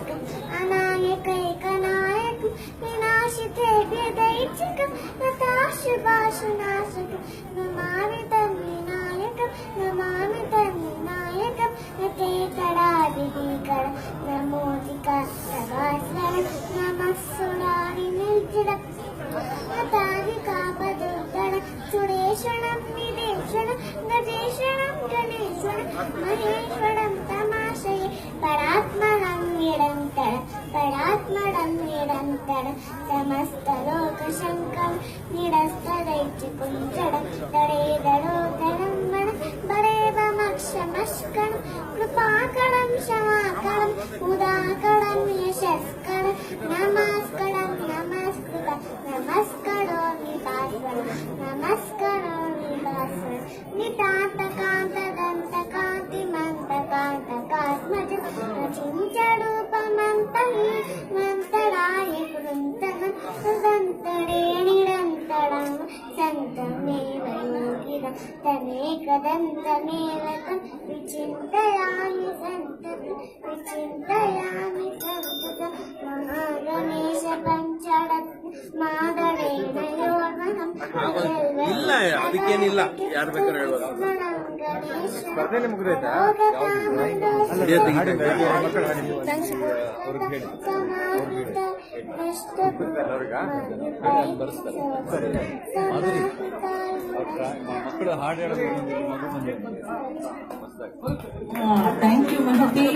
विनाशकम् अनायकैकनायकं विनाशिते व्यदैच्छिकं नताशुभाशुनाशकं नमामि तन्विनायकं नमामि तन्विनायकं नते तडादिदीकर नमोदिकास्तवास्वरं नमः सुरारिनिर्जरं नतादिकापदुर्धरं सुरेश्वरं विदेश्वरं गजेश्वरं गणेश्वरं महेश्वरं तमाशये परात्मनं निरन्तरं समस्तलोकशङ्करं निरस्तदैत्यकुञ्जरं तडेदरोदरं वनं बरेवमक्षमस्करं कृपाकरं क्षमाकरं उदाकरं यशस्करं नमस्करोमि भास्वरं नितान्तकान्तदन्तकान्तिमन्तकान्तकास्मजं रचिञ्चरूपमन्तराय कृन्तनं सुदन्तरे निरन्तरं सन्तमेव योगिनं तमेकदन्तमेव तं विचिन्तयामि सन्ततं महागणेश पञ्चरत्न मादरेण योगनं ಇಲ್ಲ ಅದಕ್ಕೇನಿಲ್ಲ ಯಾರು ಬೇಕಾದ್ರೆ ಹೇಳ್ಬೋದು ಸ್ಪರ್ಧೆಯಲ್ಲಿ ಮುಗಿದೈತಾ ಮಕ್ಕಳು ಹಾಡು ಹೇಳೋದು ಥ್ಯಾಂಕ್ ಯು ಮಹತಿ.